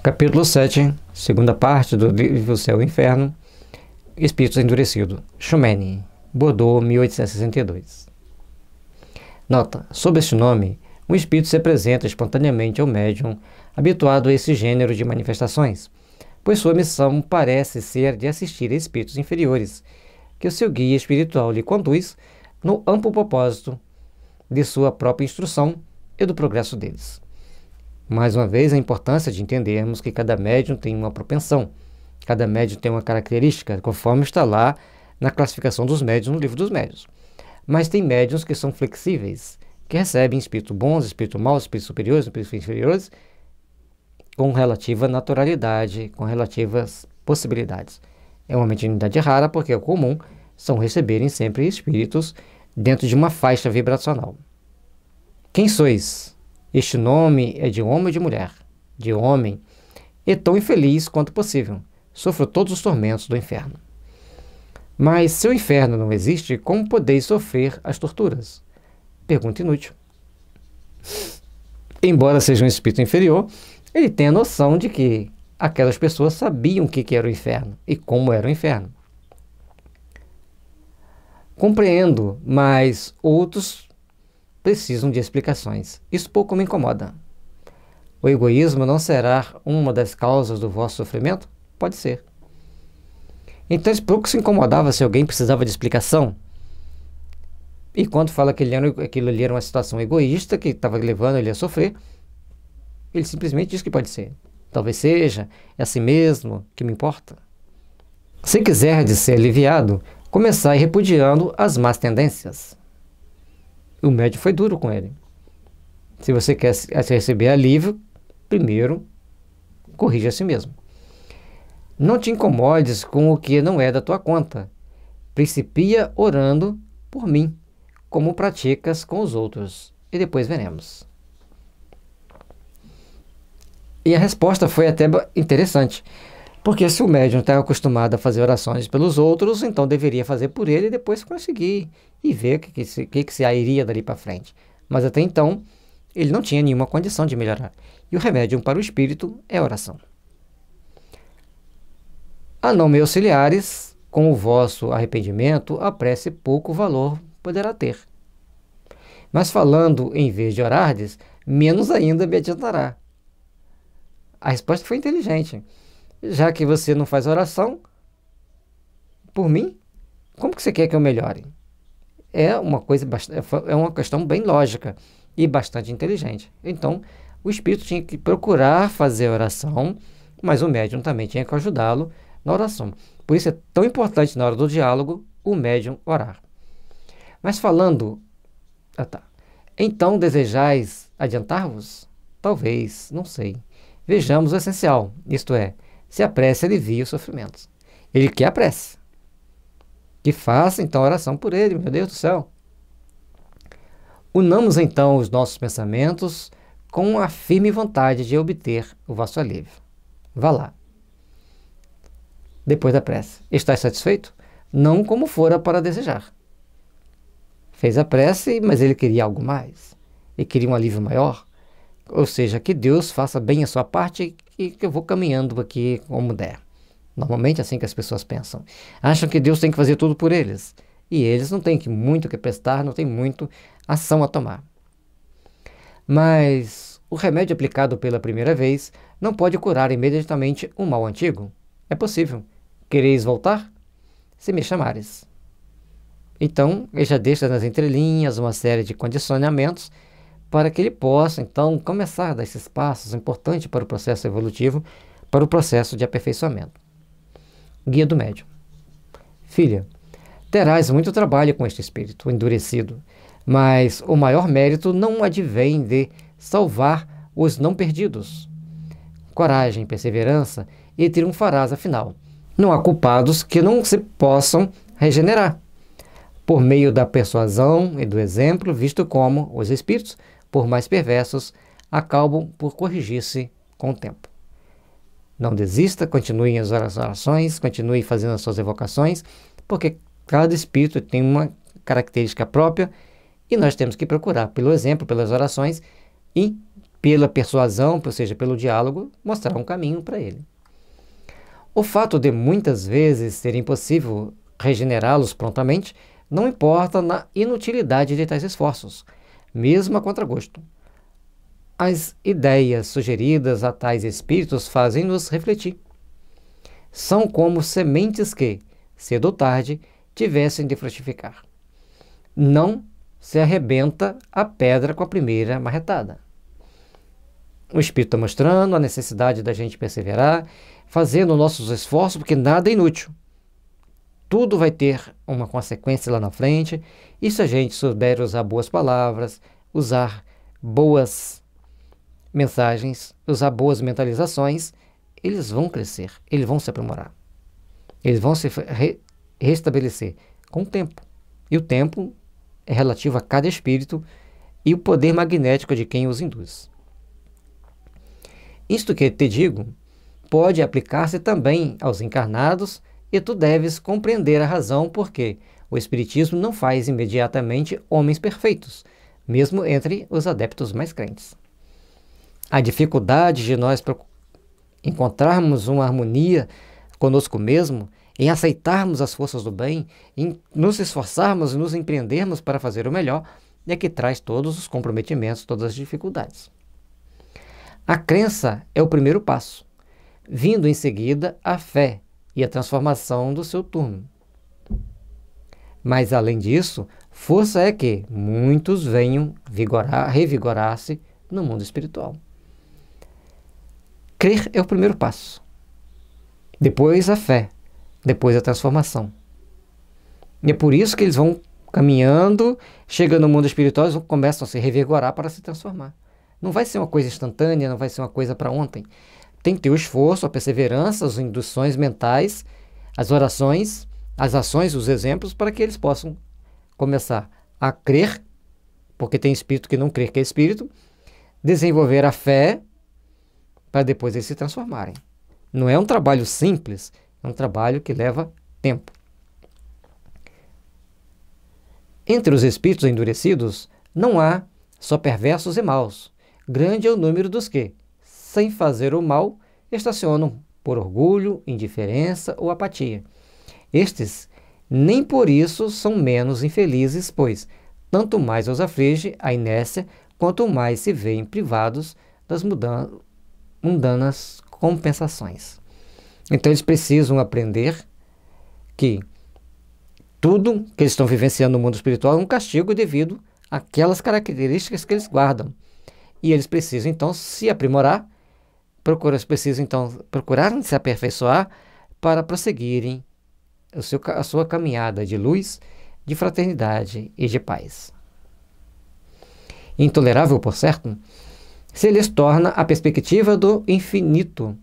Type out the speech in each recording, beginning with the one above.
Capítulo 7, segunda parte do livro Céu e Inferno, Espíritos Endurecidos, Xumene, Bordeaux, 1862. Nota: sob este nome, um espírito se apresenta espontaneamente ao médium habituado a esse gênero de manifestações, pois sua missão parece ser de assistir a espíritos inferiores, que o seu guia espiritual lhe conduz no amplo propósito de sua própria instrução e do progresso deles. Mais uma vez, a importância de entendermos que cada médium tem uma propensão, cada médium tem uma característica, conforme está lá na classificação dos médiuns no livro dos médiuns. Mas tem médiuns que são flexíveis, que recebem espíritos bons, espíritos maus, espíritos superiores, espíritos inferiores, com relativa naturalidade, com relativas possibilidades. É uma mediunidade rara, porque o comum são receberem sempre espíritos dentro de uma faixa vibracional. Quem sois? Este nome é de homem ou de mulher? De homem, e tão infeliz quanto possível. Sofro todos os tormentos do inferno. Mas se o inferno não existe, como podeis sofrer as torturas? Pergunta inútil. Embora seja um espírito inferior, ele tem a noção de que aquelas pessoas sabiam o que era o inferno e como era o inferno. Compreendo, mas outros precisam de explicações. Isso pouco me incomoda. O egoísmo não será uma das causas do vosso sofrimento? Pode ser. Então, pouco se incomodava se alguém precisava de explicação. E quando fala que aquilo ali era uma situação egoísta, que estava levando ele a sofrer, ele simplesmente diz que pode ser. Talvez seja, é assim mesmo, que me importa. Se quiser de ser aliviado, começai repudiando as más tendências. O médium foi duro com ele. Se você quer receber alívio, primeiro, corrija a si mesmo. Não te incomodes com o que não é da tua conta. Principia orando por mim, como praticas com os outros. E depois veremos. E a resposta foi até interessante. Porque se o médium está acostumado a fazer orações pelos outros, então deveria fazer por ele e depois conseguir e ver o que se iria dali para frente. Mas até então, ele não tinha nenhuma condição de melhorar. E o remédio para o espírito é a oração. A não me auxiliares, com o vosso arrependimento, a prece pouco valor poderá ter. Mas falando em vez de orardes, menos ainda me adiantará. A resposta foi inteligente. Já que você não faz oração por mim, como que você quer que eu melhore? É uma questão bem lógica e bastante inteligente. Então, o espírito tinha que procurar fazer oração, mas o médium também tinha que ajudá-lo na oração. Por isso é tão importante na hora do diálogo o médium orar. Mas falando... Então desejais adiantar-vos? Talvez, não sei. Vejamos o essencial, isto é, se a prece alivia os sofrimentos. Ele quer a prece. Que faça então a oração por ele, meu Deus do céu. Unamos então os nossos pensamentos com a firme vontade de obter o vosso alívio. Vá lá. Depois da prece, estás satisfeito? Não como fora para desejar. Fez a prece, mas ele queria algo mais. Ele queria um alívio maior. Ou seja, que Deus faça bem a sua parte e que eu vou caminhando aqui como der. Normalmente é assim que as pessoas pensam. Acham que Deus tem que fazer tudo por eles. E eles não têm muito que prestar, não têm muito ação a tomar. Mas o remédio aplicado pela primeira vez não pode curar imediatamente um mal antigo. É possível. Quereis voltar? Se me chamares. Então, ele já deixa nas entrelinhas uma série de condicionamentos para que ele possa, então, começar a dar esses passos importantes para o processo evolutivo, para o processo de aperfeiçoamento. Guia do médium. Filha, terás muito trabalho com este espírito endurecido, mas o maior mérito não advém de salvar os não perdidos. Coragem, perseverança e triunfarás afinal. Não há culpados que não se possam regenerar. Por meio da persuasão e do exemplo, visto como os espíritos, por mais perversos, acabam por corrigir-se com o tempo. Não desista, continue as orações, continue fazendo as suas evocações, porque cada espírito tem uma característica própria e nós temos que procurar, pelo exemplo, pelas orações, e pela persuasão, ou seja, pelo diálogo, mostrar um caminho para ele. O fato de muitas vezes ser impossível regenerá-los prontamente não importa na inutilidade de tais esforços, mesmo a contragosto. As ideias sugeridas a tais espíritos fazem-nos refletir. São como sementes que, cedo ou tarde, tivessem de frutificar. Não se arrebenta a pedra com a primeira marretada. O Espírito está mostrando a necessidade da gente perseverar, fazendo nossos esforços, porque nada é inútil. Tudo vai ter uma consequência lá na frente, e se a gente souber usar boas palavras, usar boas mensagens, usar boas mentalizações, eles vão crescer, eles vão se aprimorar. Eles vão se restabelecer com o tempo. E o tempo é relativo a cada espírito e o poder magnético de quem os induz. Isto que te digo pode aplicar-se também aos encarnados, e tu deves compreender a razão porque o Espiritismo não faz imediatamente homens perfeitos, mesmo entre os adeptos mais crentes. A dificuldade de nós encontrarmos uma harmonia conosco mesmo, em aceitarmos as forças do bem, em nos esforçarmos e nos empreendermos para fazer o melhor, é que traz todos os comprometimentos, todas as dificuldades. A crença é o primeiro passo, vindo em seguida a fé e a transformação do seu turno. Mas, além disso, força é que muitos venham revigorar-se no mundo espiritual. Crer é o primeiro passo. Depois a fé, depois a transformação. E é por isso que eles vão caminhando, chegando no mundo espiritual, eles começam a se revigorar para se transformar. Não vai ser uma coisa instantânea, não vai ser uma coisa para ontem. Tem que ter o esforço, a perseverança, as induções mentais, as orações, as ações, os exemplos, para que eles possam começar a crer, porque tem espírito que não crê que é espírito, desenvolver a fé, para depois eles se transformarem. Não é um trabalho simples, é um trabalho que leva tempo. Entre os espíritos endurecidos, não há só perversos e maus. Grande é o número dos que, sem fazer o mal, estacionam por orgulho, indiferença ou apatia. Estes, nem por isso, são menos infelizes, pois tanto mais os aflige a inércia, quanto mais se veem privados das mundanas compensações. Então eles precisam aprender que tudo que eles estão vivenciando no mundo espiritual é um castigo devido àquelas características que eles guardam. E eles precisam, então, se aprimorar, precisam, então, procurar se aperfeiçoar para prosseguirem a sua caminhada de luz, de fraternidade e de paz. Intolerável, por certo, se lhes torna a perspectiva do infinito,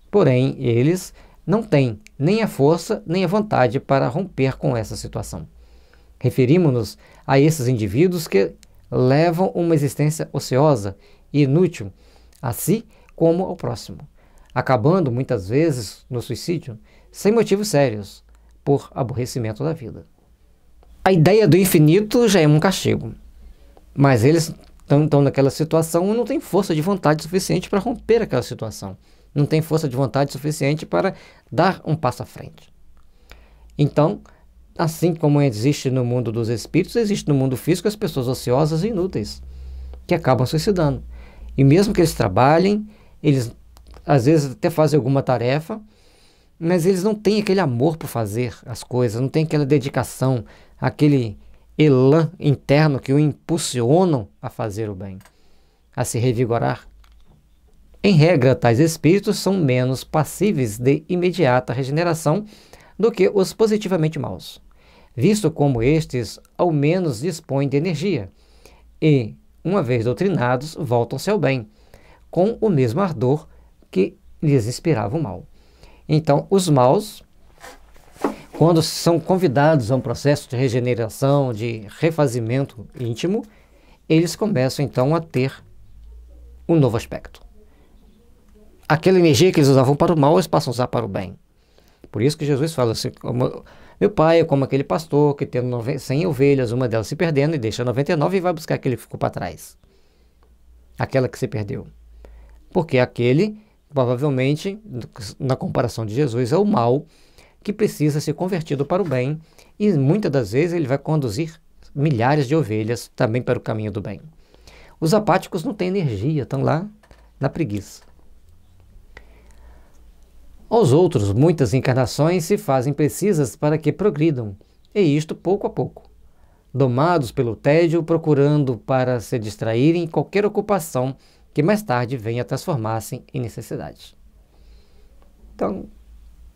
porém, eles não têm nem a força nem a vontade para romper com essa situação. Referimos-nos a esses indivíduos que levam uma existência ociosa e inútil a si como ao próximo, acabando muitas vezes no suicídio sem motivos sérios, por aborrecimento da vida. A ideia do infinito já é um castigo, mas eles estão naquela situação e não têm força de vontade suficiente para romper aquela situação, não tem força de vontade suficiente para dar um passo à frente. Então, assim como existe no mundo dos espíritos, existe no mundo físico as pessoas ociosas e inúteis, que acabam suicidando. E mesmo que eles trabalhem, eles às vezes até fazem alguma tarefa, mas eles não têm aquele amor por fazer as coisas, não têm aquela dedicação, aquele elan interno que o impulsionam a fazer o bem, a se revigorar. Em regra, tais espíritos são menos passíveis de imediata regeneração do que os positivamente maus, visto como estes ao menos dispõem de energia e, uma vez doutrinados, voltam-se ao bem, com o mesmo ardor que lhes inspirava o mal. Então, os maus, quando são convidados a um processo de regeneração, de refazimento íntimo, eles começam então a ter um novo aspecto. Aquela energia que eles usavam para o mal, eles passam a usar para o bem. Por isso que Jesus fala assim, meu pai é como aquele pastor que tem 100 ovelhas, uma delas se perdendo e deixa 99 e vai buscar aquele que ficou para trás. aquela que se perdeu. Porque aquele, provavelmente, na comparação de Jesus, é o mal que precisa ser convertido para o bem, e muitas das vezes ele vai conduzir milhares de ovelhas também para o caminho do bem. Os apáticos não têm energia, estão lá na preguiça. Aos outros, muitas encarnações se fazem precisas para que progridam, e isto pouco a pouco, domados pelo tédio, procurando para se distraírem em qualquer ocupação que mais tarde venha a transformar-se em necessidade. Então,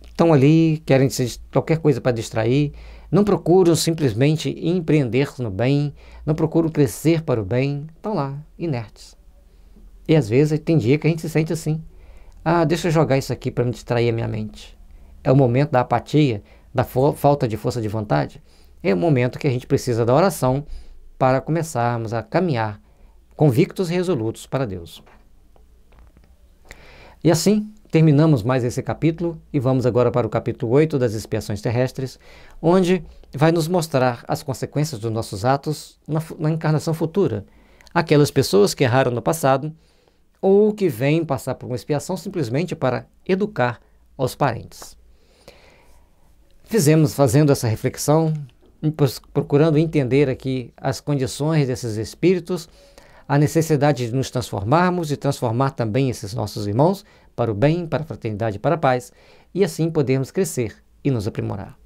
estão ali, querem qualquer coisa para distrair, não procuram simplesmente empreender no bem, não procuram crescer para o bem, estão lá, inertes. E às vezes tem dia que a gente se sente assim, deixa eu jogar isso aqui para me distrair a minha mente. É o momento da apatia, da falta de força de vontade, é o momento que a gente precisa da oração para começarmos a caminhar convictos e resolutos para Deus. E assim, terminamos mais esse capítulo e vamos agora para o capítulo 8 das expiações terrestres, onde vai nos mostrar as consequências dos nossos atos na encarnação futura. Aquelas pessoas que erraram no passado ou que vêm passar por uma expiação simplesmente para educar aos parentes. Fazendo essa reflexão, procurando entender aqui as condições desses espíritos, a necessidade de nos transformarmos e transformar também esses nossos irmãos para o bem, para a fraternidade e para a paz, e assim podermos crescer e nos aprimorar.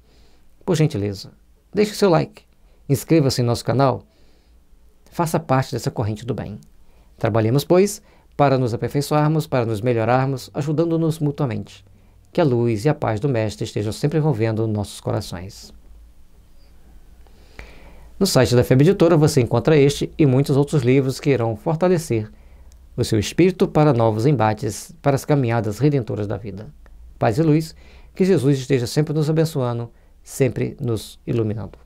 Por gentileza, deixe o seu like, inscreva-se em nosso canal, faça parte dessa corrente do bem. Trabalhemos, pois, para nos aperfeiçoarmos, para nos melhorarmos, ajudando-nos mutuamente. Que a luz e a paz do Mestre estejam sempre envolvendo nossos corações. No site da FEB Editora você encontra este e muitos outros livros que irão fortalecer o seu espírito para novos embates, para as caminhadas redentoras da vida. Paz e luz, que Jesus esteja sempre nos abençoando, sempre nos iluminando.